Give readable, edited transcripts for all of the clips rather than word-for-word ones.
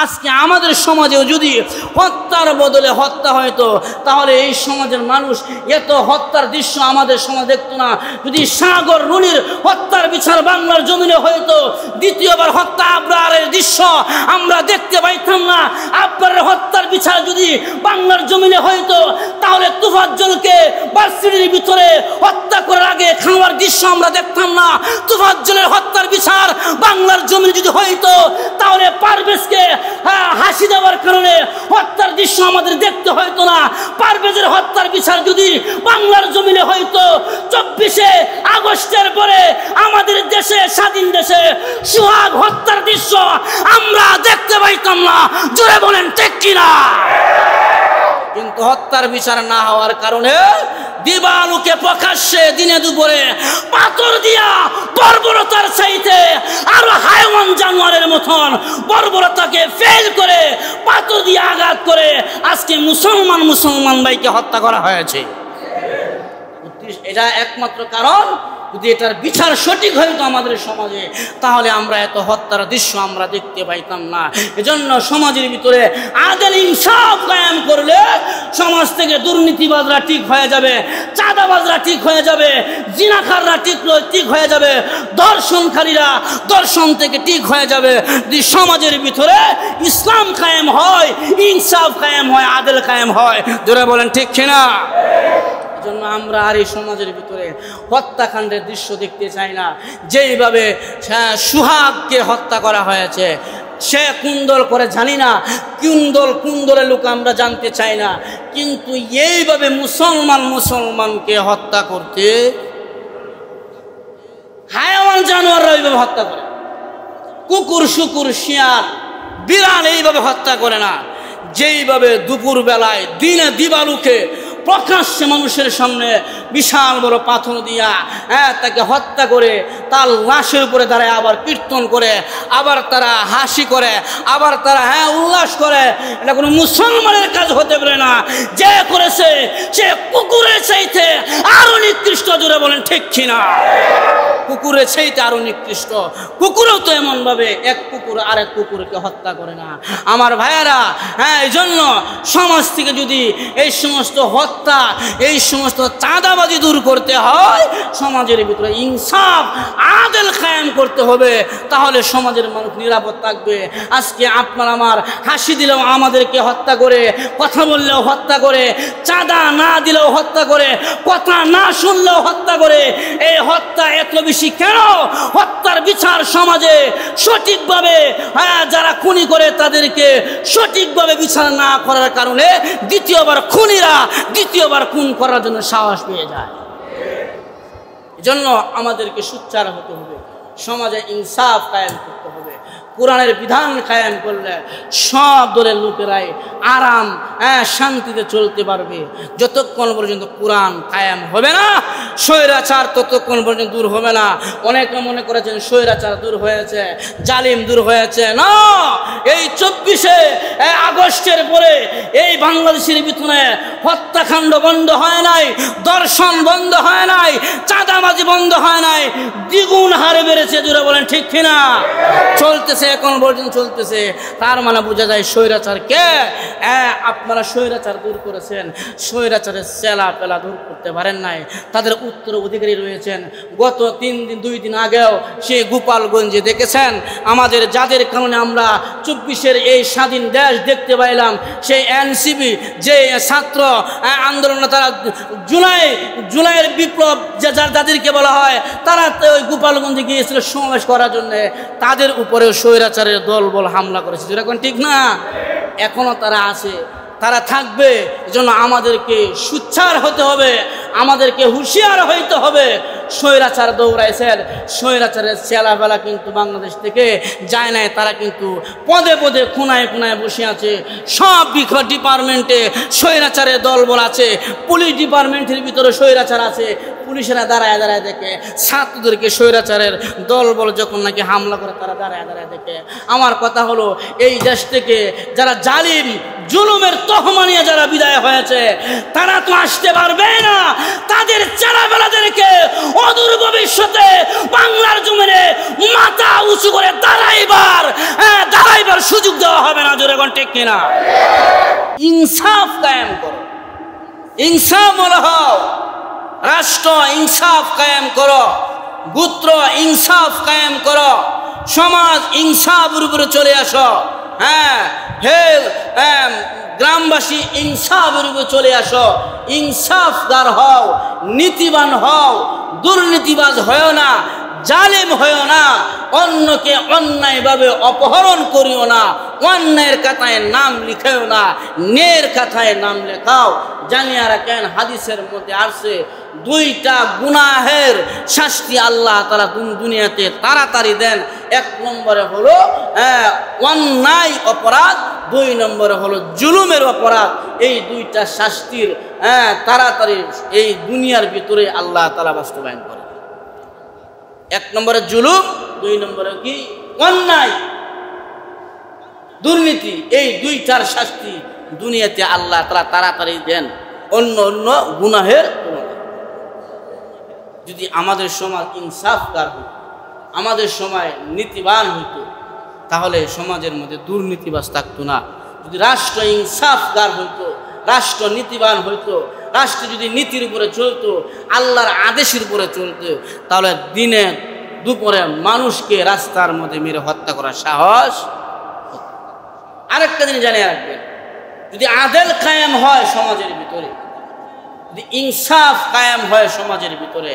আজকে আমাদের সমাজেও যদি হত্যার বদলে হত্যা হয়তো, তাহলে এই সমাজের মানুষ এত হত্যার দৃশ্য আমাদের সমাজ দেখতো না। যদি সাগর রুনির হত্যার বিচার বাংলার জমিনে হয়তো, দ্বিতীয়বার হত্যা আবরারের দৃশ্য আমরা দেখতে পাইতাম না। আবরারের হত্যার বিচার যদি বাংলার জমিনে হয়তো, তাহলে তুফাজ্জলকে ভার্সিটির ভিতরে হত্যা করার আগে খাওয়ার দৃশ্য আমরা দেখতাম না। তুফাজ্জলের হত্যার বিচার বাংলার জমিনে যদি হয়তো, তাহলে পারভেজকে হাসি দেওয়ার কারণে হত্যার দৃশ্য আমাদের দেখতে হয়তো না। পারভেজের হত্যার বিচার যদি বাংলার জমিনে হয়তো, 24শে আগস্টের পরে আমাদের দেশে, স্বাধীন দেশে সোহাগ হত্যার দৃশ্য আমরা দেখতে পাইতাম না। জোরে বলেন ঠিক কিনা? কিন্তু হত্যার বিচার না হওয়ার কারণে দিবালুকে প্রকাশ্যে দিনে দুপুরে পাথর দিয়া বর্বরতার চাইতে আরো হায়ওয়ান জানোয়ারের মতন বর্বরতাকে ফেল করে পাথর দিয়ে আঘাত করে আজকে মুসলমান ভাইকে হত্যা করা হয়েছে। এটা একমাত্র কারণ, যদি এটার বিচার সঠিক হইতো আমাদের সমাজে, তাহলে আমরা এত হত্যার দৃশ্য আমরা দেখতে পাইতাম না। এজন্য সমাজের ভিতরে আদল ইনসাফ কায়েম করলে সমাজ থেকে দুর্নীতিবাজরা ঠিক হয়ে যাবে, চাঁদাবাজরা ঠিক হয়ে যাবে, জিনাকাররা ঠিক হয়ে যাবে, দর্শনকারীরা দর্শন থেকে ঠিক হয়ে যাবে। যদি সমাজের ভিতরে ইসলাম কায়েম হয়, ইনসাফ কায়েম হয়, আদল কায়েম হয়। জোরে বলেন ঠিক কিনা? জন্য আমরা আর এই সমাজের ভিতরে হত্যাকাণ্ডের দৃশ্য দেখতে চাই না। যেইভাবে সোহাগকে হত্যা করা হয়েছে, সে কোন দল করে জানি না, কোন দলের লোক আমরা জানতে চাই না, কিন্তু এইভাবে মুসলমানকে হত্যা করতে, হায়াওয়ান জানোয়াররা এইভাবে হত্যা করে, কুকুর শুকুর শিয়াল বিড়াল এইভাবে হত্যা করে না। যেইভাবে দুপুর বেলায় দিনে দিবালুকে প্রকাশ্যে মানুষের সামনে বিশাল বড় পাথর দিয়া তাকে হত্যা করে, তার লাশের উপরে দাঁড়ায় আবার কীর্তন করে, আবার তারা হাসি করে, আবার তারা উল্লাস করে, এটা কোনো মুসলমানের কাজ হতে পারে না। যে করেছে সে কুকুরের চাইতে আরো নিকৃষ্ট। জোরে বলেন ঠিক কিনা? কুকুরের চাইতে আরো নিকৃষ্ট। কুকুরও তো এমন ভাবে এক কুকুর আরেক কুকুরকে হত্যা করে না। আমার ভাইয়ারা, এই জন্য সমাজ থেকে যদি এই সমস্ত হত্যা, এই সমস্ত চাঁদাবাজি দূর করতে হয়, সমাজের ভিতরে ইনসাফ আদল কায়েম করতে হবে, তাহলে সমাজের মানুষ নিরাপদ থাকবে। আজকে আপনার আমার হাসি দিলেও আমাদেরকে হত্যা করে, কথা বললেও হত্যা করে, চাঁদা না দিলেও হত্যা করে, কথা না শুনলেও হত্যা করে। এই হত্যা এত বেশি কেন? হত্যার বিচার সমাজে সঠিকভাবে যারা খুনি করে তাদেরকে সঠিকভাবে বিচার না করার কারণে দ্বিতীয়বার খুনিরা দ্বিতীয়বার খুন করার জন্য সাহস পেয়ে যায়। এজন্য আমাদেরকে সোচ্চার হতে হবে, সমাজে ইনসাফ কায়েম করতে হবে। কোরআনের বিধান কায়েম করলে সব দলের লোকেরাই আরাম শান্তিতে চলতে পারবে। যতক্ষণ পর্যন্ত কোরআন কায়েম হবে না, স্বৈরাচার ততক্ষণ পর্যন্ত দূর হবে না। অনেকে মনে করেছেন স্বৈরাচার দূর হয়েছে, জালিম দূর হয়েছে। না, এই 24শে আগস্টের পরে এই বাংলাদেশের ভিতরে হত্যাকাণ্ড বন্ধ হয় নাই, দর্শন বন্ধ হয় নাই, চাঁদাবাজি বন্ধ হয় নাই, দ্বিগুণ হারে বেড়েছে। জোরে বলেন ঠিক কিনা? চলতেছে, এখন পর্যন্ত চলতেছে। তার মানে বোঝা যায় স্বৈরাচারকে আপনারা স্বৈরাচার দূর করেছেন, স্বৈরাচারের চেলা পেলা দূর করতে পারেন নাই। তাদের উত্তর অধিকারী রয়েছেন। গত 2 দিন আগেও সেই গোপালগঞ্জে দেখেছেন, আমাদের যাদের কারণে আমরা 24-এর এই স্বাধীন দেশ দেখতে পাইলাম, সেই এনসিপি যে ছাত্র আন্দোলন, তারা জুলাইয়ের বিপ্লব যাদেরকে বলা হয়, তারা ওই গোপালগঞ্জে গিয়েছিল সমাবেশ করার জন্য। তাদের উপরেও স্বৈরাচারের দলবল হামলা করেছে। যেরকম ঠিক না? এখনো তারা আছে, তারা থাকবে। এজন্য আমাদেরকে সোচ্চার হতে হবে, আমাদেরকে হুঁশিয়ার হইতে হবে। স্বৈরাচার দৌড়াইছেন, স্বৈরাচারের চেলাবেলা কিন্তু বাংলাদেশ থেকে যায় নাই। তারা কিন্তু পদে পদে কোনায় কোনায় বসে আছে। সব ডিপার্টমেন্টে স্বৈরাচারের দলবল আছে। পুলিশ ডিপার্টমেন্টের ভিতরে স্বৈরাচার আছে। পুলিশেরা দাঁড়ায় দাঁড়ায় দেখে, ছাত্রদেরকে স্বৈরাচারের দলবল যখন নাকি হামলা করে তারা দাঁড়ায় দাঁড়ায় দেখে। আমার কথা হলো, এই দেশ থেকে যারা জালিম জুলুমের তহমা নিয়ে যারা বিদায় হয়েছে তারা তো আসতে পারবে না। তাদের ছেলেবেলাদেরকে অদূর ভবিষ্যতে বাংলার জমিনে মাথা উঁচু করে দাঁড়াইবার সুযোগ দেওয়া হবে না। জোরে কোন ঠিক কিনা? ইনসাফ কায়েম করো, ইনসাফ বলা হও, রাষ্ট্র ইনসাফ কায়েম করো, গোত্র ইনসাফ কায়েম করো, সমাজ ইনসাফের উপরে চলে আসো। গ্রামবাসী ইনসাফের উপরে চলে আসো, ইনসাফদার হও, নীতিবান হও, দুর্নীতিবাজ হয়েও না, জালেম হয়েও না, অন্যকে অন্যায়ভাবে অপহরণ করিও না, অন্যায়ের খাতায় নাম লিখেও না, ন্যায়ের খাতায় নাম লেখাও। জানিয়া রাখেন হাদিসের মধ্যে আসছে দুইটা গুনাহের শাস্তি আল্লাহ তাআলা দুনিয়াতে তাড়াতাড়ি দেন। এক নম্বরে হলো অন্যায় অপরাধ, দুই নম্বরে হলো জুলুমের অপরাধ। এই দুইটা শাস্তির তাড়াতাড়ি এই দুনিয়ার ভিতরে আল্লাহ তাআলা বাস্তবায়ন করে। এক নম্বরে জুলুম, দুই নম্বরে কি অন্যায় দুর্নীতি। এই দুইটার শাস্তি দুনিয়াতে আল্লাহ তাআলা তাড়াতাড়ি দেন অন্য অন্য গুনাহের তুলনায়। যদি আমাদের সমাজ ইনসাফদার হইত, আমাদের সময় নীতিবান হইত, তাহলে সমাজের মধ্যে দুর্নীতিবাজ থাকতো না। যদি রাষ্ট্র ইনসাফদার হইত, রাষ্ট্র নীতিবান হইত, রাষ্ট্র যদি নীতির উপরে চলতো, আল্লাহর আদেশের উপরে চলতো, তাহলে দিনে দুপুরে মানুষকে রাস্তার মধ্যে মেরে হত্যা করার সাহস। আরেকটা জিনিস জানিয়ে রাখবেন, যদি আদেল কায়েম হয় সমাজের ভিতরে, যদি ইনসাফ কায়েম হয় সমাজের ভিতরে,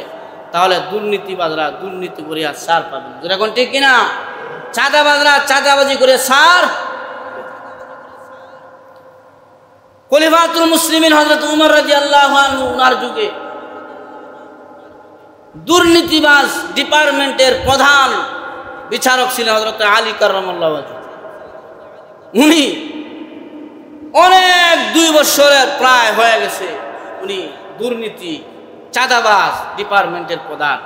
তাহলে দুর্নীতিবাজরা দুর্নীতি করে আর ছাড় পাবেন। যেরকম ঠিক কিনা? চাঁদাবাজরা চাঁদাবাজি করে ছাড়। খলিফাতুল মুসলিমিন হযরত উমর রাদিয়াল্লাহু আনহু ওনার যুগে দুর্নীতিবাজ ডিপার্টমেন্টের প্রধান বিচারক ছিলেন হযরত আলী কাররামাল্লাহু ওয়াজহু। উনি অনেক 2 বছরের প্রায় হয়ে গেছে উনি দুর্নীতি চাঁদাবাজ ডিপার্টমেন্টের প্রধান।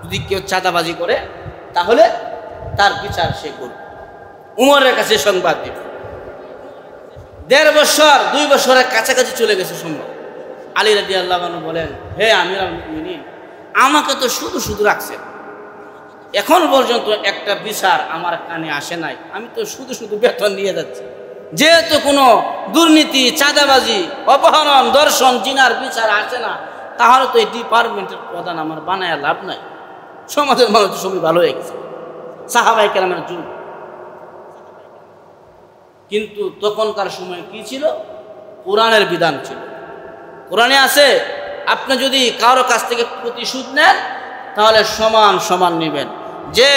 যদি কেউ চাঁদাবাজি করে তাহলে তার বিচার সে করবে, উমরের কাছে সংবাদ দিবে। 1.5 বছর 2 বছরের কাছাকাছি চলে গেছে সময়। আলী রাদিয়াল্লাহু আনহু বলেন, হে আমিরুল মুমিনিন, আমাকে তো শুধু শুধু রাখছেন, এখন পর্যন্ত একটা বিচার আমার কানে আসে নাই, আমি তো শুধু শুধু বেতন নিয়ে যাচ্ছি। যেহেতু কোনো দুর্নীতি চাঁদাবাজি অপহরণ ধর্ষণ জিনার বিচার আসে না, তাহলে তো এই ডিপার্টমেন্টের প্রধান আমার বানায় লাভ নাই। সমাজের মানুষ তো সবই ভালো হয়ে গেছে, সাহাবায়ে কেরামের যুগ। কিন্তু তখনকার সময় কি ছিল? কোরআনের বিধান ছিল। কোরআনে আছে আপনি যদি কারো কাছ থেকে প্রতিশোধ নেন তাহলে সমান সমান নেবেন। যে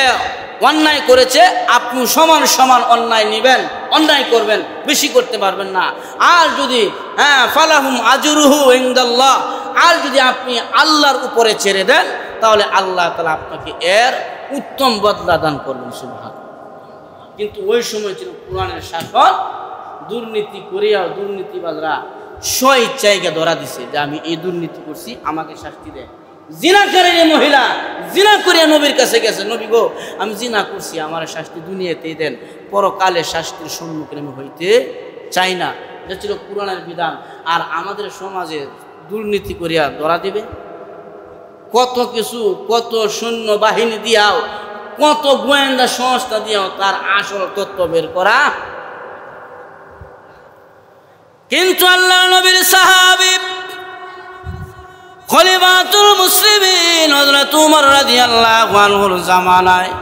অন্যায় করেছে আপনি সমান সমান অন্যায় নেবেন, অন্যায় করবেন, বেশি করতে পারবেন না। আর যদি ফালাহুম আজরুহু ইনদাল্লাহ, আর যদি আপনি আল্লাহর উপরে ছেড়ে দেন তাহলে আল্লাহ তাআলা আপনাকে এর উত্তম বদলা দান করবেন। সুবহানাল্লাহ। কিন্তু ওই সময় ছিল কোরআনের শাসন, দুর্নীতি করিয়াও দুর্নীতিবাজরা স্বইচ্ছায় ধরা দিছে যে আমি এই দুর্নীতি করছি, আমাকে শাস্তি দেয়। জিনাকারী মহিলা জিনা করিয়া নবীর কাছে গেছে, নবী গো আমি জিনা করছি, আমার শাস্তি দুনিয়াতেই দেন, পরকালে শাস্তির সম্মুখীন আমি হইতে চাই না। এটা ছিল কোরআনের বিধান। আর আমাদের সমাজে দুর্নীতি করিয়া ধরা দিবে, কত কিছু, কত সৈন্য বাহিনী দিয়াও, কত গোয়েন্দা সংস্থা দিয়াও তার আসল তথ্য বের করা। কিন্তু আল্লাহ নবীর সাহাবী খলিফাতুল মুসলিমিন হযরত উমর রাদিয়াল্লাহু আনহুর জামানায়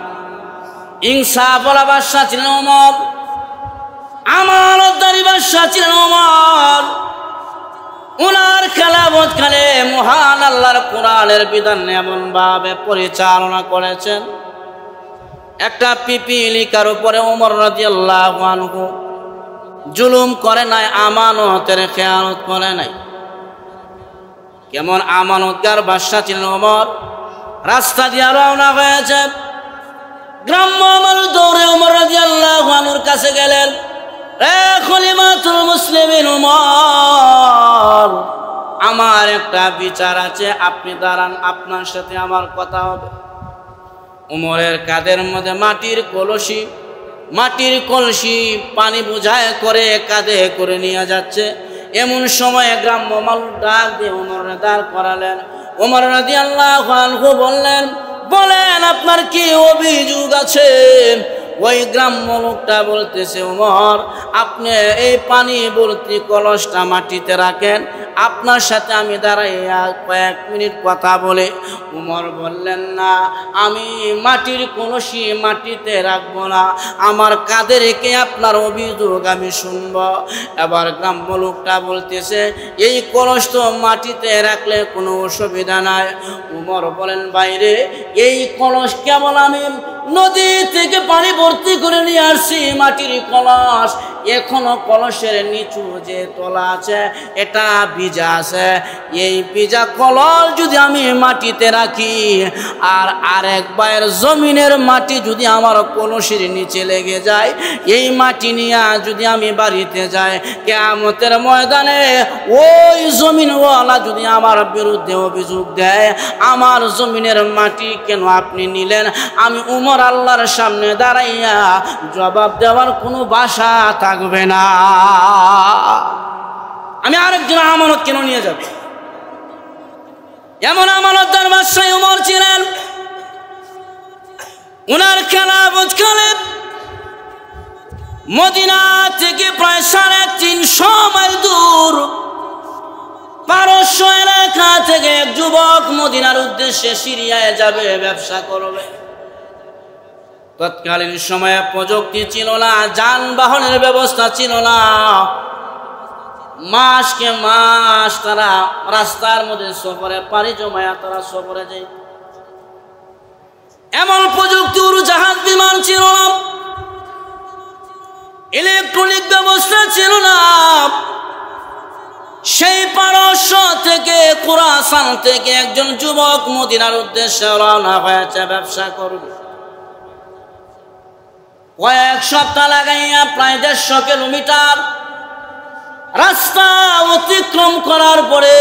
ইনসাফওয়ালা বাদশা ছিলেন ওমর, আমানতদারি বাদশা ছিলেন ওমর। ওনার খেলাফতকালে মহান আল্লাহর কোরআনের বিধান এমন ভাবে পরিচালনা করেছেন, একটা পিপিলিকার উপরে ওমর রাদিয়াল্লাহু আনহু জুলুম করে নাই, আমানতের খেয়ানত করে নাই। কেমন আমানতদার বাদশা ছিলেন ওমর। রাস্তা দিয়ে রওনা হয়েছে, গ্রাম্য মানুষ দৌড়ে ওমর রাদিয়াল্লাহু আনহুর কাছে গেলেন, এ খলিফাতুল মুসলিমিন ওমর, আমার একটা বিচার আছে, আপনি দাঁড়ান, আপনার সাথে আমার কথা হবে। ওমরের কাঁধের মধ্যে মাটির কলসি, মাটির কলসি পানি বোঝায় করে কাঁধে করে নিয়ে যাচ্ছে। এমন সময় গ্রাম্য মানুষ ডাক দিয়ে ওমরের দাঁড় করালেন। ওমর রাদিয়াল্লাহু আনহু বলেন আপনার কি অভিযোগ আছে? ওই গ্রাম্য লোকটা বলতেছে, ওমর আপনি এই পানি ভর্তি কলসটা মাটিতে রাখেন, আপনার সাথে আমি দাঁড়াইয়া কয়েক মিনিট কথা বলে। ওমর বললেন, না, আমি মাটির কলসি মাটিতে রাখবো না, আমার কাঁধে রেখে আপনার অভিযোগ আমি শুনব। এবার গ্রাম্য লোকটা বলতেছে, এই কলস তো মাটিতে রাখলে কোনো অসুবিধা নাই। ওমর বলেন, বাইরে এই কলস কেবল আমি নদী থেকে পানি ভর্তি করে নিয়ে আসছি, মাটির কলস এখনো কলসের নিচু যে তলা আছে এটা ভিজা আছে। এই ভিজা কলস যদি আমি মাটিতে রাখি আর আরেক বাইরের জমিনের মাটি যদি আমার কলসের নিচে লেগে যায়, এই মাটি নিয়ে যদি আমি বাড়িতে যাই, কিয়ামতের ময়দানে ওই জমিনওয়ালা যদি আমার বিরুদ্ধে অভিযোগ দেয়, আমার জমিনের মাটি কেন আপনি নিলেন, আমি উমর আল্লাহর সামনে দাঁড়াইয়া জবাব দেওয়ার কোনো ভাষা থাকবে না। আমি আরেকজন আমানত কেন নিয়ে যাব? এমন আমানতদার বাদশা উমর ছিলেন। উনার খেলাফতকালে মদিনা থেকে প্রায় 350 মাইল দূর পারস্য এলাকা থেকে এক যুবক মদিনার উদ্দেশ্যে সিরিয়ায় যাবে, ব্যবসা করবে। তৎকালীন সময়ে প্রযুক্তি ছিল না, যানবাহনের ব্যবস্থা ছিল না। মাসকে মাস তারা রাস্তার মধ্যে সফরে পাড়ি জমায়া তারা সফরে যায়। এমন প্রযুক্তি জাহাজ বিমান ছিল না, ইলেকট্রনিক ব্যবস্থা ছিল না। সেই পারস্য থেকে খুরাসান থেকে একজন যুবক মদিনার উদ্দেশ্যে রওনা হয়েছে, ব্যবসা করবে। কয়েক সপ্তাহ লাগাইয়া প্রায় 150 কিলোমিটার রাস্তা অতিক্রম করার পরে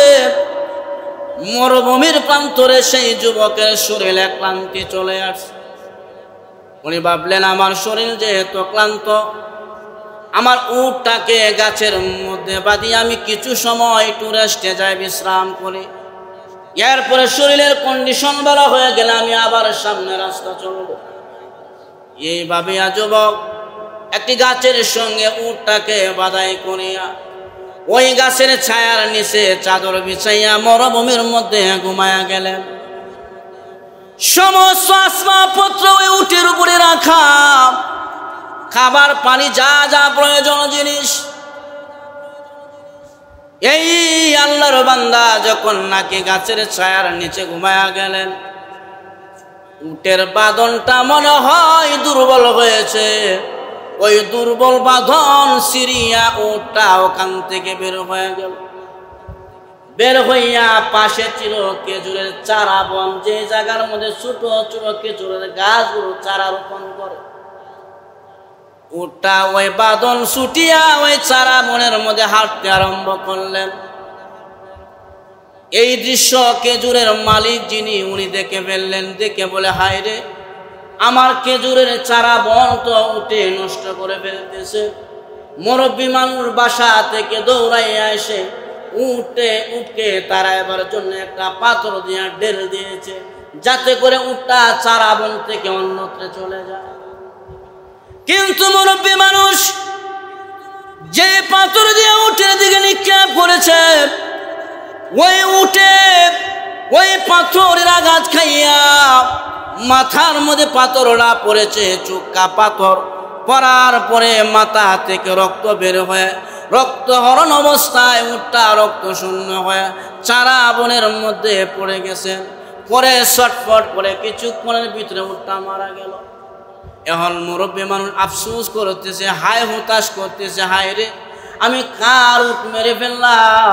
মরুভূমির প্রান্তরে সেই যুবকের শরীরে ক্লান্তি চলে আসছে। উনি ভাবলেন, আমার শরীর যেহেতু ক্লান্ত, আমার উটটাকে গাছের মধ্যে বাঁধিয়ে আমি কিছু সময় একটু রেস্টে যাই, বিশ্রাম করি। এরপরে শরীরের কন্ডিশন ভালো হয়ে গেলে আমি আবার সামনে রাস্তা চলব। এইভাবে যুবক একটি গাছের সঙ্গে উটটাকে বাঁধাই করিয়া ওই গাছের ছায়ার নিচে চাদর বিছাইয়া মরুভূমির মধ্যে ঘুমায়া গেলেন। সমস্ত আসবাবপত্র ওই উটের উপরে রাখা, খাবার পানি যা যা প্রয়োজন জিনিস। এই আল্লাহর বান্দা যখন নাকি গাছের ছায়ার নিচে ঘুমায়া গেলেন, উটের বাঁধনটা মনে হয় দুর্বল হয়েছে। ওই দুর্বল বাঁধন সিরিয়া উটটা ওখান থেকে বের হয়ে গেল। বের হইয়া পাশে ছিল খেজুরের চারা বন, যে জায়গার মধ্যে ছোট ছোট খেজুরের গাছগুলো চারা রোপণ করে। উটটা ওই বাঁধন ছুটিয়া ওই চারা বনের মধ্যে হাঁটতে আরম্ভ করলেন। এই দৃশ্য খেজুরের মালিক যিনি, উনি দেখে ফেললেন। দেখে বলে, হায় রে, আমার খেজুরের চারা বন তো উঠে নষ্ট করে ফেলতেছে। মুরব্বী মানুষ বাসা থেকে দৌড়াইয়া এসে উঠকে তাড়াইবার জন্য একটা পাথর দিয়ে ঢেল দিয়েছে, যাতে করে উটটা চারা বন থেকে অন্যত্র চলে যায়। কিন্তু মুরব্বী মানুষ যে পাথর দিয়ে উটের দিকে নিক্ষেপ করেছে, ওই উটে ওই পাথরের আঘাত খাইয়া মাথার মধ্যে পাথরটা পড়েছে, চুক্কা পাথর পড়ার পরে মাথা থেকে রক্ত বের হয়ে রক্তহরণ অবস্থায় উটটা রক্ত শূন্য হয়ে চারা বনের মধ্যে পড়ে গেছে। পরে ছটফট করে কিছুক্ষণের ভিতরে উটটা মারা গেল। এখন মুরব্বী মানুষ আফসোস করতেছে, হায় হতাশ করতেছে, হায় রে, আমি কার উট মেরে ফেললাম।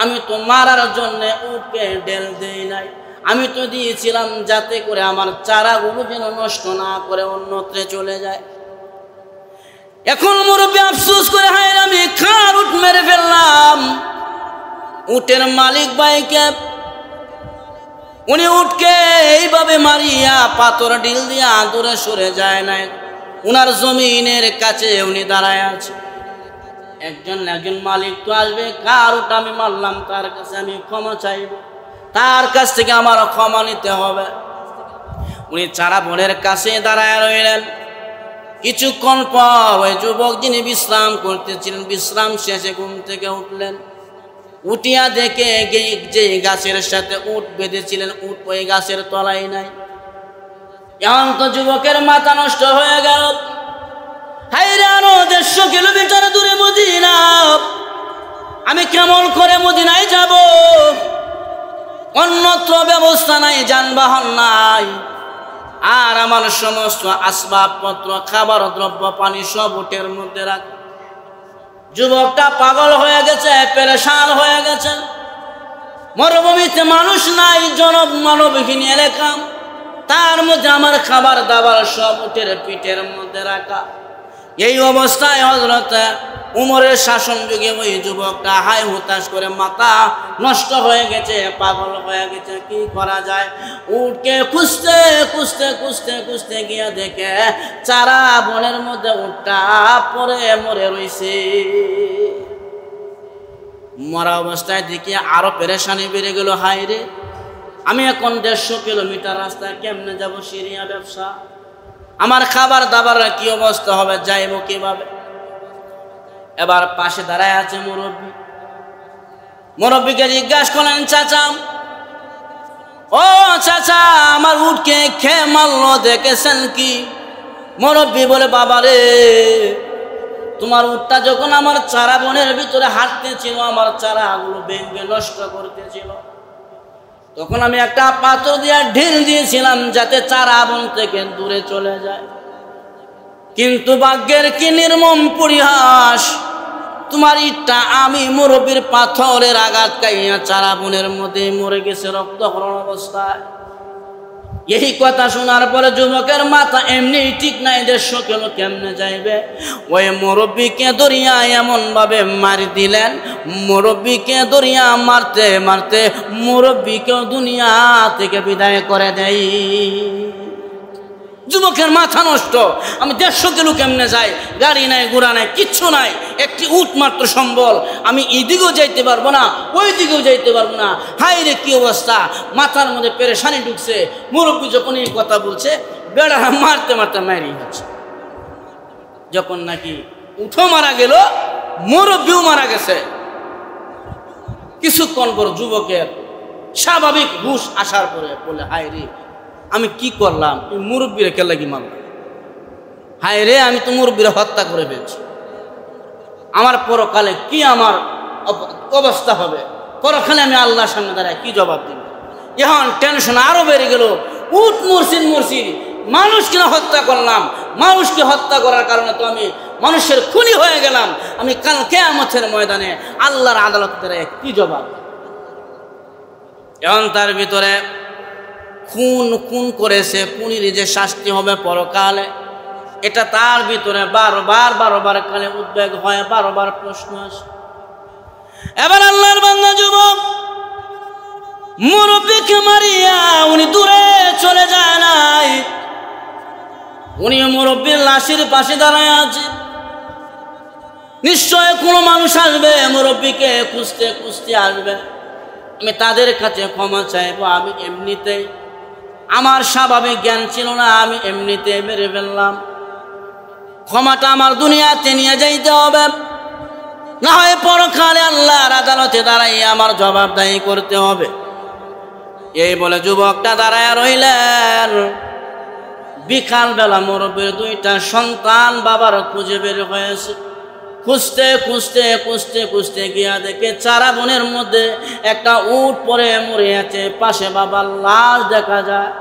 আমি তো মারার জন্য উটকে ঢেল দেই নাই, আমি তো দিয়েছিলাম যাতে করে আমার চারাগুলো যেন নষ্ট না করে অন্যত্রে চলে যায়। এখন মুরব্বী আফসোস করে, হায় আমি কার উট মেরে ফেললাম। উটের মালিক ভাইকে, উনি উটকে এইভাবে মারিয়া পাথর ঢিল দিয়া দূরে সরে যায় নাই। উনার জমিনের কাছে উনি দাঁড়ায় আছে। একজন মালিক তো আসবে, কার ওটা আমি মারলাম তার কাছে আমি ক্ষমা চাইব, তার কাছ থেকে আমার ক্ষমা নিতে হবে। উনি চারা বনের কাছে দাঁড়ায় রইলেন। কিছুক্ষণ পর ওই যুবক যিনি বিশ্রাম করতেছিলেন, বিশ্রাম শেষে ঘুম থেকে উঠলেন। উঠিয়া দেখে যে গাছের সাথে উট বেঁধেছিলেন, উট ওই গাছের তলায় নাই। এখন তো যুবকের মাথা নষ্ট হয়ে গেল। হায়রে, আরো 150 কিলোমিটার দূরে মদিনা, আমি কেমন করে মদিনায় যাব? অন্যত্র ব্যবস্থা নাই, যানবাহন নাই, আর আমার সমস্ত আসবাবপত্র, খাবার দ্রব্য, পানি সব উটের মধ্যে রাখ। যুবকটা পাগল হয়ে গেছে, পেরেশান হয়ে গেছে। মরুভূমিতে মানুষ নাই, জনব মানবহীন এলাকা, তার মধ্যে আমার খাবার দাবার সব উটের পিঠের মধ্যে রাখা। এই অবস্থায় হযরত উমরের শাসন যুগে ওই যুবকটা হাই হুতাশ করে মাথা নষ্ট হয়ে গেছে, পাগল হয়ে গেছে। কি করা যায়? উটকে খুঁজতে খুঁজতে খুঁজতে খুঁজতে গিয়ে দেখে চারা বনের মধ্যে উটটা পরে মরে রইছে। মরা অবস্থায় দেখি আরো পেরেশানি বেড়ে গেল। হাই রে, আমি এখন 150 কিলোমিটার রাস্তা কেমনে যাব? সিরিয়া ব্যবসা, আমার খাবার দাবার কি অবস্থা হবে? যাইব কিভাবে? এবার পাশে দাঁড়ায় আছে মুরব্বী। মুরব্বীকে জিজ্ঞাসা করলেন, চাচা, ও চাচা, আমার উটকে খেয়ে মারলো, দেখেছেন কি? মুরব্বী বলে, বাবা রে, তোমার উটটা যখন আমার চারা বনের ভিতরে হাঁটতেছিল, আমার চারাগুলো ভেঙে নষ্ট করতেছিল, তখন আমি একটা পাথর দিয়ে ঢিল দিয়েছিলাম যাতে চারা বন থেকে দূরে চলে যায়। কিন্তু ভাগ্যের কি নির্মম পরিহাস, তোমার ইটটা আমি মুরব্বীর পাথরের আঘাত খাইয়া চারা বনের মধ্যে মরে গেছে রক্তক্ষরণ অবস্থায়। এই কথা শোনার পরে যুবকের মাথা এমনি ঠিক নাই, 150 কিলো কেমনে যাইবে? ওই মুরব্বীকে দরিয়া এমন ভাবে মারি দিলেন, মুরব্বীকে দরিয়া মারতে মারতে মুরব্বীকেও দুনিয়া থেকে বিদায় করে দেয়। যুবকের মাথা নষ্ট, আমি 150 কিলো কেমনে যাই? গাড়ি নাই, ঘোড়া নাই, কিচ্ছু নাই, একটি উট মাত্র সম্বল। আমি এদিকেও যাইতে পারবো না, ওই দিকেও যাইতে পারবো না। হাই রে, কি অবস্থা! মাথার মধ্যে পেরেশানি ঢুকছে। মুরব্বী যখন এই কথা বলছে, বেড়া মারতে মারতে মারি হচ্ছে। যখন নাকি উঠো মারা গেল, মুরব্বীও মারা গেছে। কিছুক্ষণ পর যুবকের স্বাভাবিক হুঁশ আসার পরে বলে, হাই রে, আমি কি করলাম? মুরব্বীরা কে লাগি মারলাম? হায় রে, আমি তো মুরব্বীরা হত্যা করে ফেলছি। আমার পরকালে কি আমার অবস্থা হবে? পরকালে আমি আল্লাহর সামনে দাঁড়ায় কি জবাব দিব? এখন টেনশন আরো বেড়ে গেল। উট মরছি, মানুষ কিনা হত্যা করলাম। মানুষকে হত্যা করার কারণে তো আমি মানুষের খুনি হয়ে গেলাম। আমি কাল কিয়ামতের ময়দানে আল্লাহর আদালতে দাঁড়ায় কি জবাব? এখন তার ভিতরে খুন করেছে, খুনির যে শাস্তি হবে পরকালে, এটা তার ভিতরে বারবার কালে উদ্বেগ হয়, বারবার প্রশ্ন আসে। এবার আল্লাহর বান্দা যুবক মুরব্বীকে মারিয়া উনি দূরে চলে যায় নাই, উনি মুরব্বীর লাশের পাশে দাঁড়ায় আছে। নিশ্চয় কোনো মানুষ আসবে, মুরব্বীকে খুঁজতে খুঁজতে আসবে। আমি তাদের কাছে ক্ষমা চাইবো। আমি এমনিতেই, আমার স্বাভাবিক জ্ঞান ছিল না, আমি এমনিতে মেরে ফেললাম। ক্ষমাটা আমার দুনিয়াতে নিয়ে যাইতে হবে, না হয় পরকালে আল্লাহর আদালতে দাঁড়াই আমার জবাবদাহি করতে হবে। এই বলে যুবকটা দাঁড়ায় রইলেন। বিকাল বেলা মুরব্বীর 2টা সন্তান বাবার খুঁজে বের হয়েছে। খুঁজতে খুঁজতে খুঁজতে খুঁজতে গিয়া দেখে চারা বনের মধ্যে একটা উট পরে মরে আছে, পাশে বাবার লাশ দেখা যায়।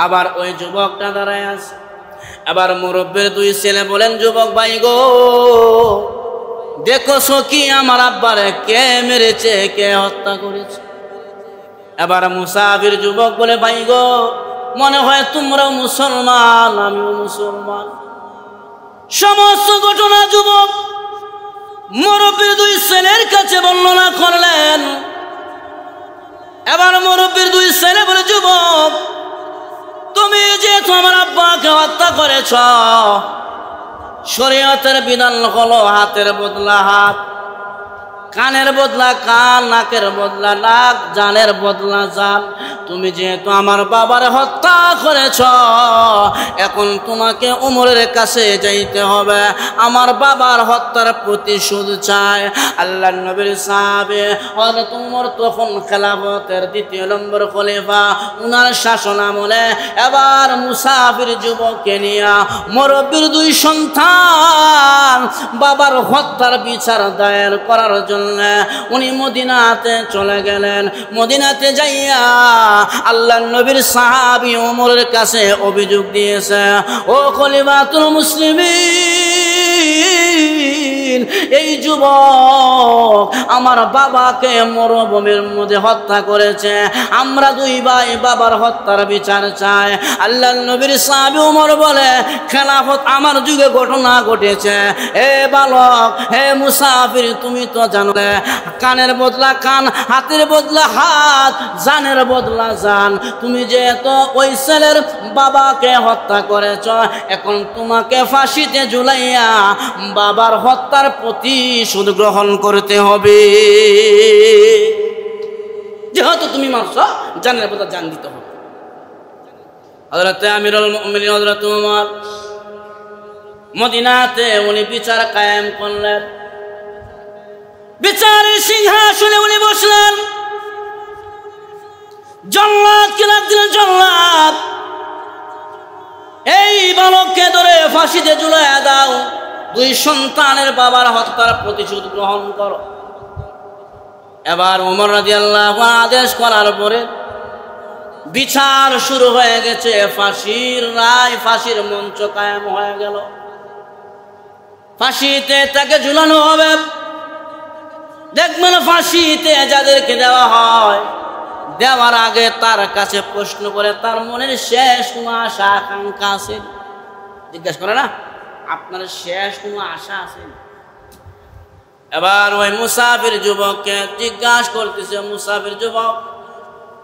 আবার ওই যুবকটা দাঁড়ায় আছে। আবার মুরব্বীর 2 ছেলে বলেন, যুবক ভাই গো, দেখোছো কি আমার আব্বারে কে মেরেছে, কে হত্যা করেছে? এবার মুসাফির যুবক বলে, ভাই গো, মনে হয় তোমরাও মুসলমান, আমিও মুসলমান। সমস্ত ঘটনা যুবক মুরব্বীর 2 ছেলের কাছে বর্ণনা করলেন। এবার মুরব্বীর 2 ছেলে বলে, যুবক তুমি যেহেতু আমার আব্বাকে হত্যা করেছ, শরীয়তের বিধান হলো হাতের বদলা হাত, কানের বদলা কান, নাকের বদলা নাক, জানের বদলা জান। তুমি যেহেতু আমার বাবার হত্যা করেছ, এখন তোমাকে ওমরের কাছে যাইতে হবে, আমার বাবার হত্যার প্রতিশোধ চায়। আল্লাহর নবীর সাহাবে হযরত ওমর তখন খেলাফতের দ্বিতীয় নম্বর খলিফা, উনার শাসন আমলে এবার মুসাফির যুবককে নিয়ে মুরব্বির দুই সন্তান বাবার হত্যার বিচার দায়ের করার জন্য উনি মদিনাতে চলে গেলেন। মদিনাতে যাইয়া আল্লাহর নবীর সাহাবী ওমরের কাছে অভিযোগ দিয়েছে, ও খলিফাতুল মুসলিমিন, এই যুবক আমার বাবাকে মরুভূমির মধ্যে হত্যা করেছে, আমরা দুই ভাই বাবার হত্যার বিচার চাই। আল্লাহর নবীর সাহাবী ওমর বলে, খেলাফত আমার যুগে ঘটনা ঘটেছে, হে বালক, হে মুসাফির, তুমি তো জানো কানের বদলা কান, হাতের বদলা হাত, জানের বদলা জান। তুমি যেহেতু ওই ছেলের বাবাকে হত্যা করেছ, এখন তোমাকে ফাঁসিতে ঝুলাইয়া বাবার হত্যার প্রতিশোধ গ্রহণ করতে হবে। যেহেতু তুমি মারছ, জানের বদলা জান দিতে হবে। হযরত আমিরুল মুমিনিন হযরত ওমর মদিনাতে উনি বিচার কায়েম করলেন। বিচারের সিংহাসনে উনি বসলেন। জল্লাদকে লাগছিলেন, জল্লাদ, এই বালককে ধরে ফাঁসিতে ঝুলাইয়া দাও, দুই সন্তানের বাবার হত্যার প্রতিশোধ গ্রহণ করো। এবার ওমর রাদিয়াল্লাহু আনহু আদেশ করার পরে বিচার শুরু হয়ে গেছে। ফাঁসির রায়, ফাঁসির মঞ্চ কায়েম হয়ে গেল। ফাঁসিতে তাকে ঝুলানো হবে। দেখবেন ফাঁসিতে যাদেরকে দেওয়া হয়, দেওয়ার আগে তার কাছে প্রশ্ন করে তার মনের শেষ কোনো আশা আকাঙ্ক্ষা আছে, জিজ্ঞাসা করে না, আপনার শেষ কোনো আশা আছে? এবার ওই মুসাফির যুবককে জিজ্ঞাসা করতেছে, মুসাফির যুবক,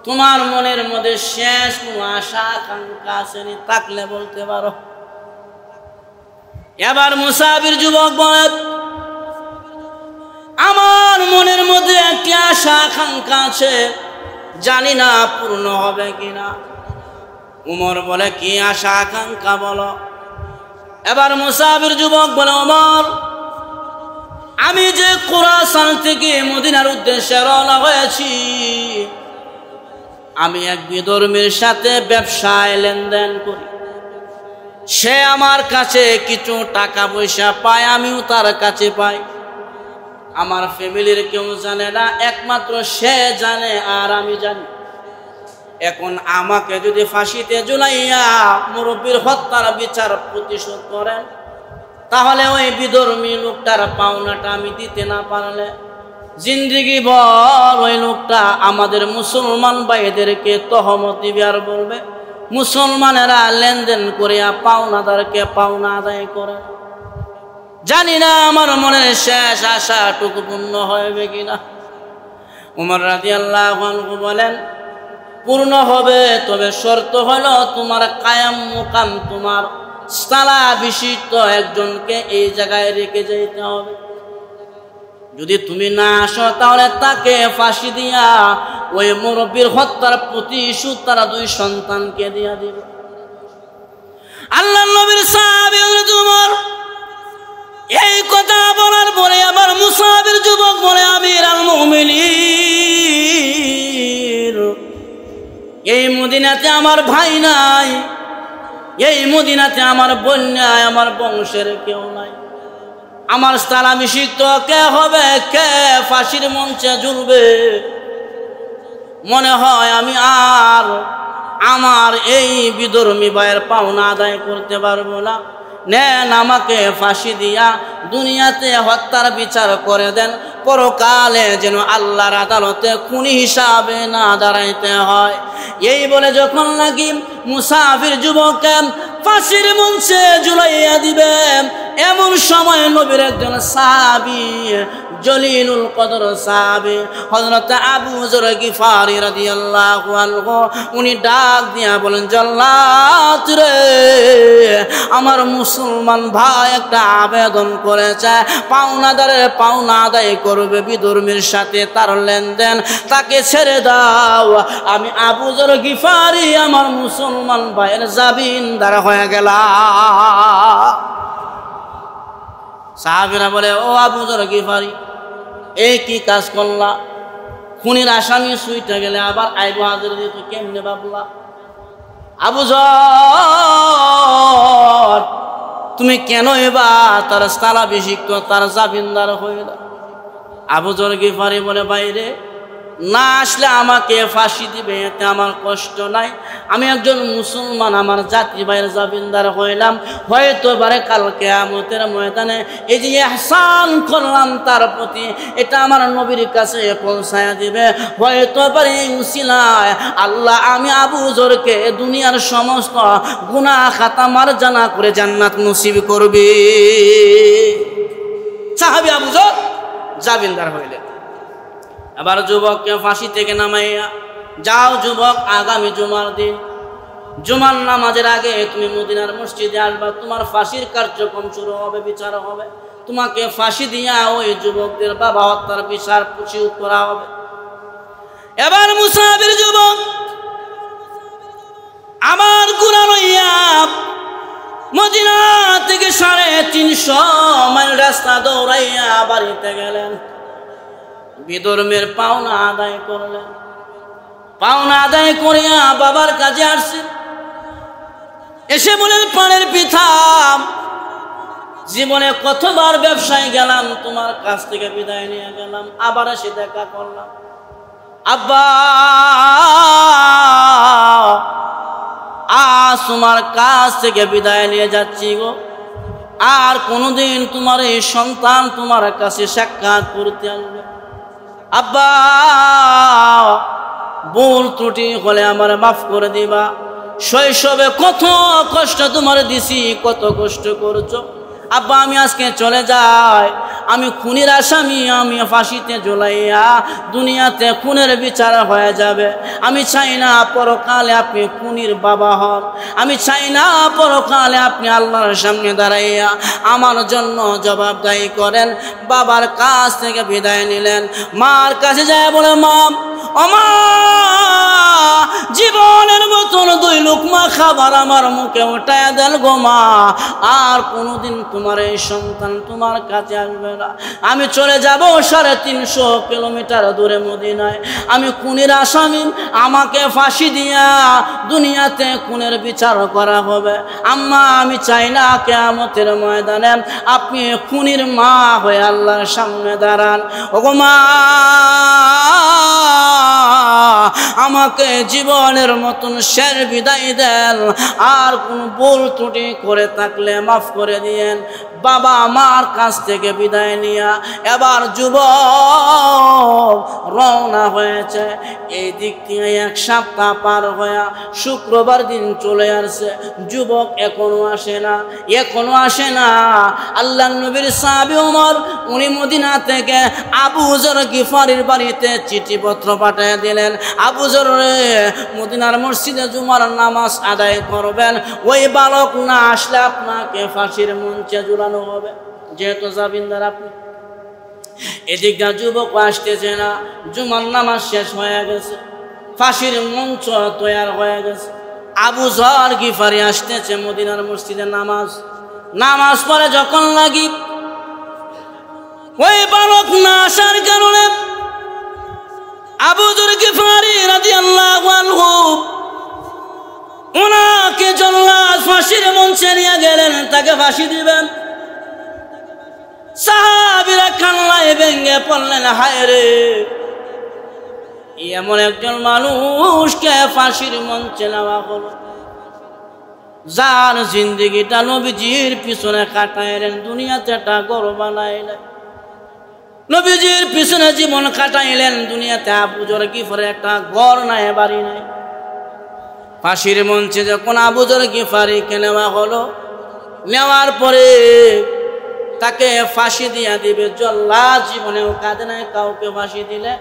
তোমার মনের মধ্যে শেষ কোনো আশা আকাঙ্ক্ষা আসেনি? থাকলে বলতে পারো। এবার মুসাফির যুবক বলে, আমার মনের মধ্যে একটি আশা আকাঙ্ক্ষা আছে, জানি না পূর্ণ হবে কিনা। উমর বলে, কি আশা আকাঙ্ক্ষা বলো। এবার মুসাফির যুবক বলে, ওমর, আমি যে খুরাসান থেকে মদিনার উদ্দেশ্যে রওনা হয়েছি, আমি এক বিধর্মীর সাথে ব্যবসায় লেনদেন করি। সে আমার কাছে কিছু টাকা পয়সা পায়, আমিও তার কাছে পাই। আমার ফ্যামিলির কেউ জানে না, একমাত্র সে জানে আর আমি জানি। এখন আমাকে যদি ফাঁসিতে ঝুলাইয়া মুরব্বির হত্যার বিচার প্রতিশোধ করেন, তাহলে ওই বিধর্মী লোকটার পাওনাটা আমি দিতে না পারলে জিন্দিগি ভর ওই লোকটা আমাদের মুসলমান ভাইদেরকে তহমত দিবে আর বলবে মুসলমানেরা লেনদেন করিয়া পাওনাদারকে পাওনা আদায় করে। জানি না আমার মনের শেষ আশাটুকু পূর্ণ হবে কিনা। উমর রাদিয়াল্লাহু আনহু বলেন, পূর্ণ হবে, তবে শর্ত হলো তোমার কায়াম মুকাম, তোমার সালা বিশিষ্ট একজনকে এই জায়গায় রেখে যেতে হবে। যদি তুমি না আসো তাহলে তাকে ফাঁসি দিয়া ওই মুরব্বির হত্যার প্রতিশোধ তারা দুই সন্তানকে দিয়া দিবে। আল্লাহর নবীর সাহাবী হযরত উমর এই কথা বলার পরে আবার মুসাফির যুবক বলে, আমিরুল মুমিনিন, এই মদিনাতে আমার ভাই নাই, এই মদিনাতে আমার বোন নাই, আমার বংশের কেউ নাই। আমার সালামি শিখত কে হবে, কে ফাঁসির মঞ্চে ঝুলবে? মনে হয় আমি আর আমার এই বিধর্মী ভাইয়ের পাওনা আদায় করতে পারবো না। নেন আমাকে ফাঁসি দিয়া দুনিয়াতে হত্যার বিচার করে দেন, পরকালে যেন আল্লাহর আদালতে খুনি হিসাবে না দাঁড়াইতে হয়। এই বলে যখন নাকি মুসাফির যুবককে ফাঁসির মঞ্চে ঝুলাইয়া দিবে, এমন সময় নবীর একজন সাহাবী জলিলুল কদর সাহাবী হযরত আবু যর গিফারি রাদিয়াল্লাহু আনহু উনি ডাক দিয়া বলেন, জল্লাদ রে, আমার মুসলমান ভাই একটা আবেদন করেছে, পাওনাদারের পাওনা আদায় করবে বিধর্মীর সাথে, তার লেনদেন, তাকে ছেড়ে দাও। আমি আবু যর গিফারি আমার মুসলমান ভাইয়ের জামিনদার হয়ে গেলাম। সাহাবীরা বলে, ও আবু যর গিফারি, এই কি কাজ করলা? খুনির আসামি সুইটা গেলে আবার আইবো হাজির দিয়ে তো কেমনে ভাবলা? আবু যর, তুমি কেন এবার তার স্থলাভিষিক্ত, তার জামিনদার হইল? আবু যর গিফারি বলে, বাইরে না আসলে আমাকে ফাঁসি দিবে, এতে আমার কষ্ট নাই। আমি একজন মুসলমান, আমার জাতি ভাইয়ের জামিনদার হইলাম, হয়তো পারে কাল কিয়ামতের ময়দানে এই যে ইহসান করলাম তার প্রতি, এটা আমার নবীর কাছে পৌঁছায়া দিবে। হয়তো পারে উসিলায় আল্লাহ আমি আবু যরকে দুনিয়ার সমস্ত গুনাহ খাতা মার্জনা করে জান্নাত নসিব করবে। সাহাবী আবু যর জামিনদার হইলেন। আবার যুবককে ফাঁসি থেকে নামাইয়া, যাও যুবক, আগামী জুমার দিন জুমার নামাজের আগে তুমি মদিনার মসজিদে আসবা, তোমার ফাঁসির কার্যক্রম শুরু হবে, বিচার হবে, তোমাকে ফাঁসি দিয়া ওই যুবকদের বাবা হত্যার বিচার প্রতিশোধ করা হবে। এবার মুসাফির যুবক আমার কুরআন লইয়া মদিনা থেকে 350 মাইল রাস্তা দৌড়াইয়া বাড়িতে গেলেন। বিধর্মের পাওনা আদায় করলেন। পাওনা আদায় করিয়া বাবার কাছে আসছেন। এসে বলেন, পানের পিতা, জীবনে কতবার ব্যবসায় গেলাম, তোমার কাছ থেকে বিদায় নিয়ে গেলাম, আবার এসে দেখা করলাম। আব্বা, আজ তোমার কাছ থেকে বিদায় নিয়ে যাচ্ছি গো, আর কোনোদিন তোমার এই সন্তান তোমার কাছে সাক্ষাৎ করতে আসবে। আব্বা, ভুল ত্রুটি হলে আমার মাফ করে দিবা। শৈশবে কত কষ্ট তোমার দিছি, কত কষ্ট করছো। আব্বা, আমি আজকে চলে যাই, আমি খুনির আসামি, আমি ফাঁসিতে ঝুলাইয়া দুনিয়াতে খুনের বিচার হয়ে যাবে। আমি চাই না পরকালে আপনি খুনির বাবা হন। আমি চাই না পরকালে আপনি আল্লাহর সামনে দাঁড়াইয়া আমার জন্য জবাবদাহি করেন। বাবার কাছ থেকে বিদায় নিলেন। মার কাছে যায় বলে, মা, ওমা, জীবনের মতন 2 লুকমা খাবার আমার মুখে উঠায় দেন গো মা, আর কোনোদিন তোমার এই সন্তান তোমার কাছে আসবে না। আমি চলে যাব 350 কিলোমিটার দূরে মদিনায়। আমি খুনের আসামি, আমাকে ফাঁসি দিয়া দুনিয়াতে খুনের বিচার করা হবে। আম্মা, আমি চাই না কিয়ামতের ময়দানে আপনি খুনির মা হয়ে আল্লাহর সামনে দাঁড়ান। ওগো মা, আমাকে জীবনের মতন শেষ বিদায় দেন, আর কোন ভুল ত্রুটি করে থাকলে মাফ করে দিয়েন। বাবা আমার কাছ থেকে বিদায় নিয়া এবার যুবক রওনা হয়েছে। এই দিক থেকে 1 সপ্তাহ পার হয়ে শুক্রবার দিন চলে আসছে। যুবক এখনো আসে না, এখনো আসে না। আল্লাহর নবীর সাহাবী ওমর, উনি মদিনা থেকে আবু যর গিফারির বাড়িতে চিঠিপত্র পাঠিয়ে দিলেন, আবু যর রে, মদিনার মসজিদে জুমার নামাজ আদায় করবেন। ওই বালক না আসলে আপনাকে ফাঁসির মঞ্চে ঝুলানো হবে, যেহেতু জামিনদার আপনি। এদিকে যুবক আসতেছে না, জুমার নামাজ শেষ হয়ে গেছে, ফাঁসির মঞ্চ তৈরি হয়ে গেছে। আবু যর গিফারি আসতেছে মদিনার মসজিদে নামাজ পড়ে যখন লাগি, ওই বালক না আসার কারণে আবু যর গিফারি রাদিয়াল্লাহু আনহু ওনাকে জল্লাদ ফাঁসির মঞ্চে নিয়ে গেলেন, তাকে ফাঁসি দিবেন। সাহাবীরা কান্নায় ভেঙে পড়লেন, হায় রে, এমন একজন মানুষকে ফাঁসির মঞ্চে নেওয়া হলো, যার জিন্দেগিটা নবীজির পিছনে কাটাইলেন, দুনিয়াতে একটা ঘর বানাইলেন, নবীজির পিছনে জীবন কাটাইলেন, দুনিয়াতে আবু যর গিফারি একটা ঘর নাই, বাড়ি নাই। ফাঁসির মঞ্চে যখন আবু যর গিফারিকে নেওয়া হলো, নেওয়ার পরে তাকে ফাঁসি দিয়া দিবে। জল্লাদ জীবনেও কাঁদে নাই কাউকে ফাঁসি দিলে।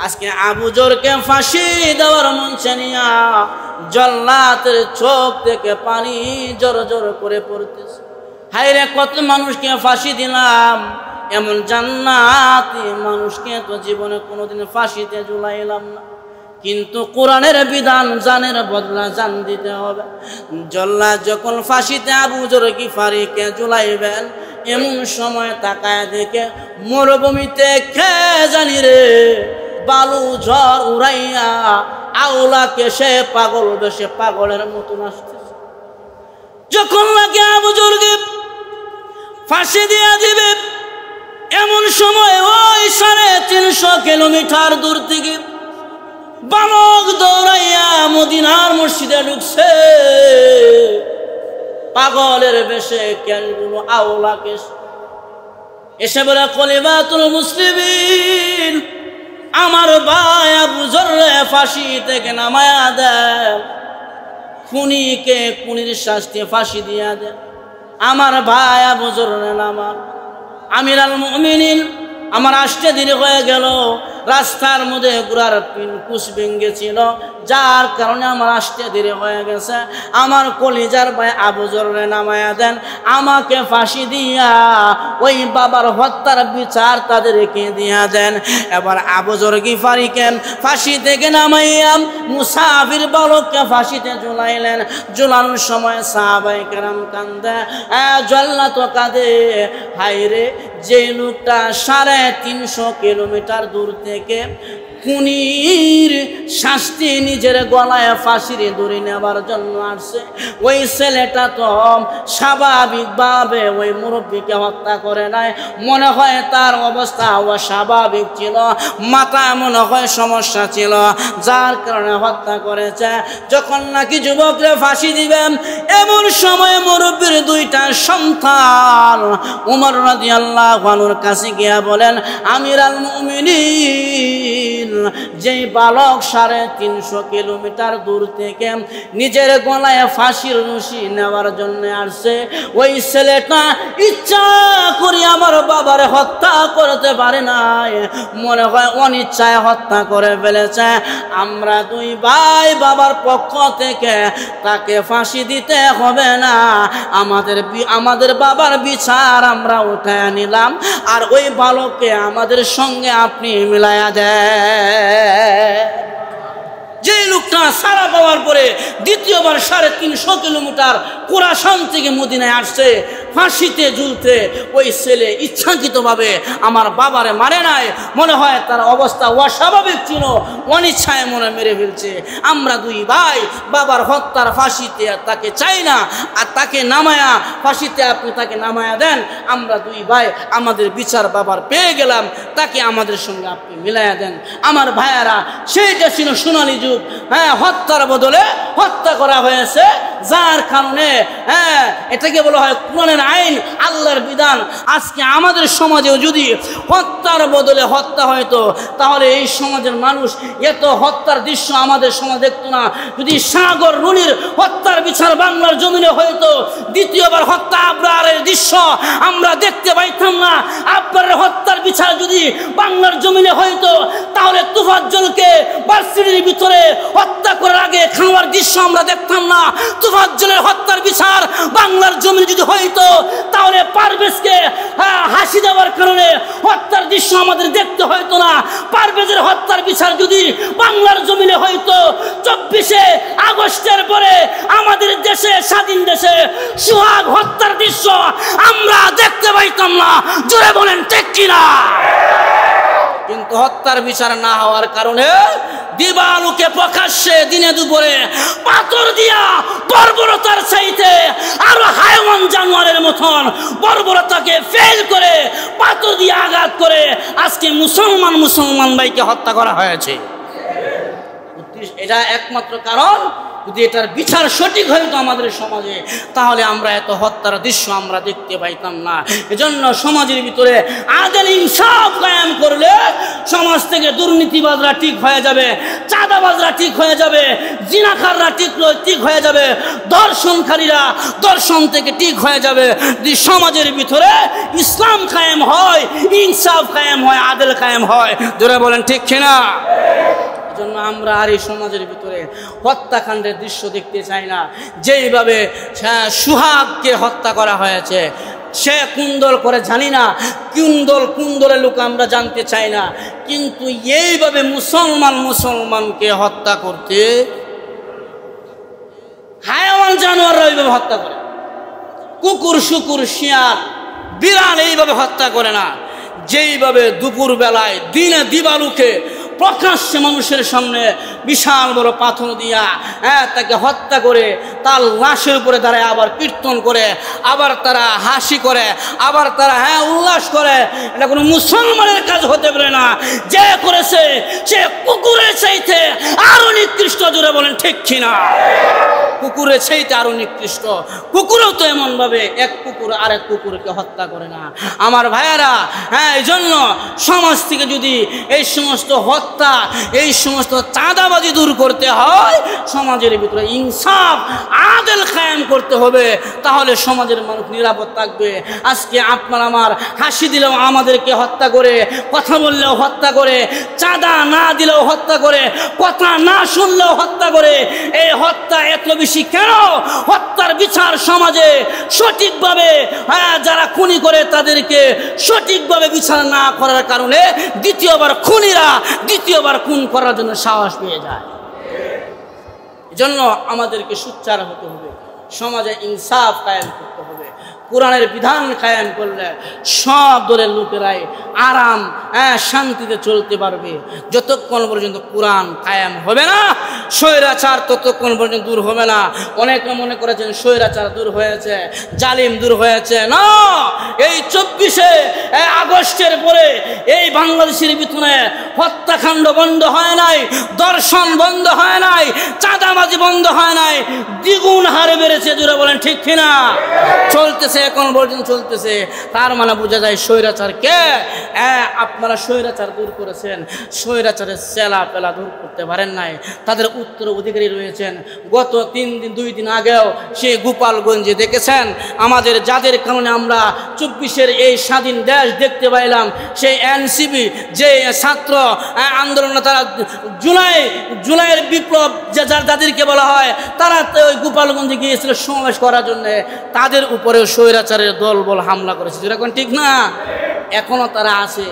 আজকে আবু যরকে ফাঁসি দেওয়ার মঞ্চে নিয়া জল্লাদের চোখ থেকে পানি জোর জোর করে পড়তেছে। হায়রে কত মানুষকে ফাঁসি দিলাম, এমন জান্নাতি মানুষকে তো জীবনে কোনোদিন ফাঁসিতে ঝুলাইলাম না। কিন্তু কোরআনের বিধান, জানের বদলা জান দিতে হবে। জল্লাদ যখন ফাঁসিতে আবু যর গিফারিকে ঝুলাইবেন, এমন সময় তাকায় দেখে মরুভূমিতে কে জানি রে বালু ঝড় উড়াইয়া আওলাকে সে পাগল বেশে পাগলের মতন আসতেছে। যখন লাগে আবু যরকে ফাঁসি দিয়া দিবে, এমন সময় ওই 350 কিলোমিটার দূর থেকে বালক দৌড়াইয়া মদিনার মসজিদে ঢুকছে। পাগলের বেশে কেনগুলো আওলাকে এসে বলে, কলিমাতুল মুসলিমিন, আমার ভাই আবু যররে ফাঁসি থেকে নামায়া দেন, খুনিকে খুনির শাস্তি ফাঁসি দিয়া দেন, আমার ভাই আবু যররে নামান। আমিরুল মুমিনিন, আমার আসতে দেরি হয়ে গেল, রাস্তার মধ্যে ঘোড়ার পিনকুশ ভেঙে ছিল, যার কারণে আমার আসতে দেরি হয়ে গেছে। আমার কলিজার ভাই আবু যররে নামায়া দেন, আমাকে ফাঁসি দিয়া ওই বাবার হত্যার বিচার তাদেরকে দিয়া দেন। এবার আবু যর গিফারিকে ফাঁসি থেকে নামাইয়া মুসাফির বালককে ফাঁসিতে ঝুলাইলেন। ঝুলানোর সময় সাহাবায়ে কেরাম কান্দে, জল্লাদ তো কাঁদে। হায়রে, যে লোকটা 350 কিলোমিটার দূর থেকে খুনির শাস্তি নিজের গলায় ফাঁসির দড়ি নেবার জন্য আসছে, ওই ছেলেটা তো স্বাভাবিকভাবে ওই মুরব্বীকে হত্যা করে নাই। মনে হয় তার অবস্থা অস্বাভাবিক ছিল, মাথায় মনে হয় সমস্যা ছিল, যার কারণে হত্যা করেছে। যখন নাকি যুবকরা ফাঁসি দিবেন, এমন সময় মুরব্বীর 2টা সন্তান উমর রাদিয়াল্লাহু আনহুর কাছে গিয়া বলেন, আমিরুল মুমিনিন, যেই বালক 350 কিলোমিটার দূর থেকে নিজের গলায় ফাঁসির রশি নেওয়ার জন্য আসছে, ওই ছেলেটা ইচ্ছা করে আমার বাবার হত্যা করতে পারে নাই, মনে হয় অনিচ্ছায় হত্যা করে ফেলেছে। আমরা 2 ভাই বাবার পক্ষ থেকে তাকে ফাঁসি দিতে হবে না, আমাদের বাবার বিচার আমরা উঠায় নিলাম, আর ওই বালককে আমাদের সঙ্গে আপনি মিলায়া দেন। যে লোকটা সারা পাওয়ার পরে দ্বিতীয়বার 350 কিলোমিটার কুরাশান থেকে মদিনায় আসছে ফাঁসিতে ঝুলতে, ওই ছেলে ইচ্ছাকৃতভাবে আমার বাবারে মারে নাই, মনে হয় তার অবস্থা অস্বাভাবিক ছিল, অনিচ্ছায় মনে মেরে ফেলছে। আমরা 2 ভাই বাবার হত্যার ফাঁসিতে তাকে চাই না, আর তাকে নামায়া ফাঁসিতে আপনি তাকে নামায়া দেন। আমরা 2 ভাই আমাদের বিচার বাবার পেয়ে গেলাম, তাকে আমাদের সঙ্গে আপনি মিলাইয়া দেন। আমার ভাইয়ারা, সেইটা ছিল সোনালী যুগ। হত্যার বদলে হত্যা করা হয়েছে, যার কারণে এটাকে বলা হয় কোরআনের আইন, আল্লাহর বিধান। আজকে আমাদের সমাজেও যদি হত্যার বদলে হত্যা হয়তো, তাহলে এই সমাজের মানুষ এত হত্যার দৃশ্য আমাদের সমাজ দেখতো না। যদি সাগর রুনির হত্যার বিচার বাংলার জমিনে হয়তো, দ্বিতীয়বার হত্যা আবরারের দৃশ্য আমরা দেখতে পাইতাম না। আবরারের হত্যার বিচার যদি বাংলার জমিনে হয়তো, তাহলে তুফাজ্জলকে ভার্সিটির ভিতরে হত্যা করার আগে খাওয়ার দৃশ্য আমরা দেখতাম না। তুফাজ্জলের হত্যার বিচার বাংলার জমিনে যদি হইতো, তাহলে পারভেজকে হাসি দেওয়ার কারণে হত্যার দৃশ্য আমাদের দেখতে হইতো না। পারভেজের হত্যার বিচার যদি বাংলার জমিনে হইতো, 24শে আগস্টের পরে আমাদের দেশে, স্বাধীন দেশে সোহাগ হত্যার দৃশ্য আমরা দেখতে পাইতাম না। জোরে বলেন ঠিক কিনা? কিন্তু হত্যার বিচার না হওয়ার কারণে দিবালুকে প্রকাশ্যে দিনে দুপুরে পাথর দিয়া বর্বরতার চাইতে আরো হায়ওয়ান জানোয়ারের মতন বর্বরতাকে ফেল করে পাথর দিয়ে আঘাত করে আজকে মুসলমান ভাইকে হত্যা করা হয়েছে। এটা একমাত্র কারণ, যদি এটার বিচার সঠিক হইতো আমাদের সমাজে, তাহলে আমরা এত হত্যার দৃশ্য আমরা দেখতে পাইতাম না। এজন্য সমাজের ভিতরে আদল ইনসাফ কায়েম করলে সমাজ থেকে দুর্নীতিবাজরা ঠিক হয়ে যাবে, চাঁদাবাজরা ঠিক হয়ে যাবে, জিনাকাররা ঠিক হয়ে যাবে, দর্শনকারীরা দর্শন থেকে ঠিক হয়ে যাবে। যদি সমাজের ভিতরে ইসলাম কায়েম হয়, ইনসাফ কায়েম হয়, আদল কায়েম হয়। যারা বলেন ঠিক কিনা? জন্য আমরা আর এই সমাজের ভিতরে হত্যাকাণ্ডের দৃশ্য দেখতে চাই না। যেইভাবে সুহাগকে হত্যা করা হয়েছে, সে কোন দল করে জানি না, কোন দলের লোক আমরা জানতে চাই না, কিন্তু এইভাবে মুসলমানকে হত্যা করতে, হায়াওয়ান জানোয়াররা এইভাবে হত্যা করে, কুকুর শুকুর শিয়াল বিড়াল এইভাবে হত্যা করে না। যেইভাবে দুপুর বেলায় দিনে দিবালুকে প্রকাশ্যে মানুষের সামনে বিশাল বড় পাথর দিয়া তাকে হত্যা করে, তার লাশের উপরে দাঁড়ায় আবার কীর্তন করে, আবার তারা হাসি করে, আবার তারা উল্লাস করে, এটা কোনো মুসলমানের কাজ হতে পারে না। যে করেছে সে কুকুরের চাইতে আরো নিকৃষ্ট। জোরে বলেন ঠিক কিনা? কুকুরের চাইতে আরো নিকৃষ্ট। কুকুরও তো এমন ভাবে এক কুকুর আরেক কুকুরকে হত্যা করে না। আমার ভাইয়ারা, এই জন্য সমাজ থেকে যদি এই সমস্ত হত্যা, এই সমস্ত চাঁদাবাজি দূর করতে হয়, সমাজের ভিতরে ইনসাফ আদল কায়েম করতে হবে, তাহলে সমাজের মানুষ নিরাপদ থাকবে। আজকে আপনার আমার হাসি দিলেও আমাদেরকে হত্যা করে, কথা বললেও হত্যা করে, চাঁদা না দিলেও হত্যা করে, কথা না শুনলেও হত্যা করে। এই হত্যা এত বেশি কেন? হত্যার বিচার সমাজে সঠিকভাবে যারা খুনি করে তাদেরকে সঠিকভাবে বিচার না করার কারণে দ্বিতীয়বার খুনিরা দ্বিতীয়বার খুন করার জন্য সাহস পেয়ে যায়। এজন্য আমাদেরকে সোচ্চার হতে হবে, সমাজে ইনসাফ কায়েম করতে হবে। কোরআনের বিধান কায়েম করলে সব দলের লোকেরাই আরাম শান্তিতে চলতে পারবে। যতক্ষণ পর্যন্ত কোরআন কায়েম হবে না, স্বৈরাচার ততক্ষণ পর্যন্ত দূর হবে না। অনেকে মনে করেছেন স্বৈরাচার দূর হয়েছে, জালিম দূর হয়েছে। না, এই 24শে আগস্টের পরে এই বাংলাদেশের ভিতরে হত্যাকাণ্ড বন্ধ হয় নাই, দর্শন বন্ধ হয় নাই, চাঁদাবাজি বন্ধ হয় নাই, দ্বিগুণ হারে বেড়েছে। জোরে বলেন ঠিক কিনা? চলতেছে, এখন পর্যন্ত চলতেছে। তার মানে বোঝা যায় স্বৈরাচারকে আপনারা স্বৈরাচার দূর করেছেন, স্বৈরাচারের চেলা পেলা দূর করতে পারেন নাই। তাদের উত্তর অধিকারী রয়েছেন। গত 2 দিন আগেও সেই গোপালগঞ্জে দেখেছেন, আমাদের যাদের কারণে আমরা 24-এর এই স্বাধীন দেশ দেখতে পাইলাম, সেই এনসিপি যে ছাত্র আন্দোলন, তারা জুলাইয়ের বিপ্লব যাদেরকে বলা হয়, তারা ওই গোপালগঞ্জে গিয়েছিল সমাবেশ করার জন্য। তাদের উপরেও স্বৈরাচারের দলবল হামলা করেছে। যেরকম ঠিক না? এখনো তারা আছে,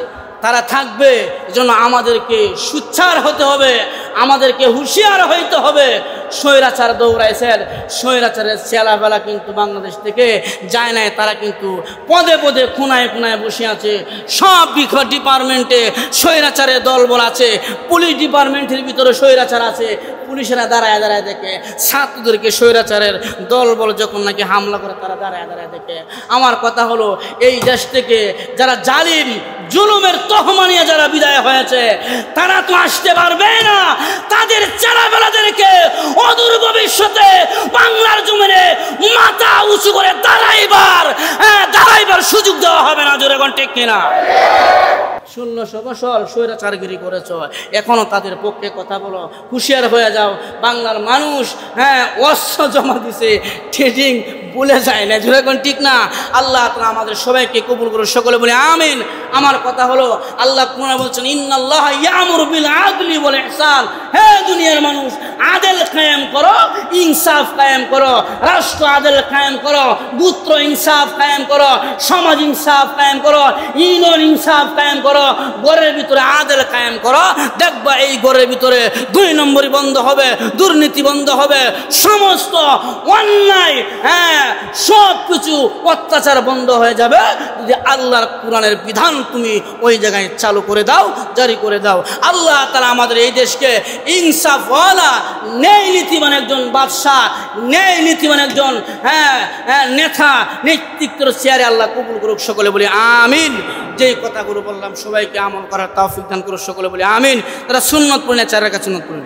তারা থাকবে। এজন্য আমাদেরকে সোচ্চার হতে হবে, আমাদেরকে হুঁশিয়ার হইতে হবে। স্বৈরাচার দৌড়াইছেন, স্বৈরাচারের চেলাবেলা কিন্তু বাংলাদেশ থেকে যায় নাই। তারা কিন্তু পদে পদে কোনায় কোনায় বসে আছে। সব ডিপার্টমেন্টে স্বৈরাচারের দলবল আছে। পুলিশ ডিপার্টমেন্টের ভিতরে স্বৈরাচার আছে। পুলিশেরা দাঁড়ায় দাঁড়ায় দেখে, ছাত্রদেরকে স্বৈরাচারের দলবল যখন নাকি হামলা করে তারা দাঁড়ায় দাঁড়ায় দেখে। আমার কথা হলো, এই দেশ থেকে যারা জালিম জুলুমের তহমা নিয়ে যারা বিদায় হয়েছে, তারা তো আসতে পারবে না। তাদের চেলাবেলাদেরকে অদূর ভবিষ্যতে বাংলার জমিনে মাথা উঁচু করে দাঁড়াইবার সুযোগ দেওয়া হবে না। জোরে কোন ঠিক কিনা? 1600 বছর স্বৈরাচারগিরি করেছ, এখনো তাদের পক্ষে কথা বলো, হুঁশিয়ার হয়ে যাও। বাংলার মানুষ অস্ত্র জমা দিছে, ট্রেডিং ভুলে যায় না। যেরকম ঠিক না? আল্লাহ তাআলা আমাদের সবাইকে কবুল করুন, সকলে বলে আমিন। আমার কথা হলো, আল্লাহ কোরআনে বলছেন, ইন্নাল্লাহ ইয়ামুরু বিল আদলি ওয়াল ইহসান। হে দুনিয়ার মানুষ, আদল কায়েম করো, ইনসাফ কায়েম করো, রাষ্ট্র আদল কায়েম করো, গোত্র ইনসাফ কায়েম করো, সমাজ ইনসাফ কায়েম করো, ইউনিয়ন ইনসাফ কায়েম করো, ঘরের ভিতরে আদল কায়েম করো। দেখবা এই ঘরের ভিতরে 2 নম্বরই বন্ধ হবে, দুর্নীতি বন্ধ হবে, সমস্ত অন্যায় সব কিছু অত্যাচার বন্ধ হয়ে যাবে যদি আল্লাহর কোরআনের বিধান তুমি ওই জায়গায় চালু করে দাও, জারি করে দাও। আল্লাহ তাআলা আমাদের এই দেশকে ইনসাফওয়ালা, ন্যায় নীতিবান একজন বাদশাহ, ন্যায় নীতিবান একজন নেতা, নেতৃত্বের চেয়ারে আল্লাহ কবুল করুক, সকলে বলি আমিন। যেই কথাগুলো বললাম সবাইকে আমল করার তৌফিক দান করুক, সকলে বলি আমিন। তারা সুন্নত পড়ে, 4 রাকাত সুন্নত পড়ে।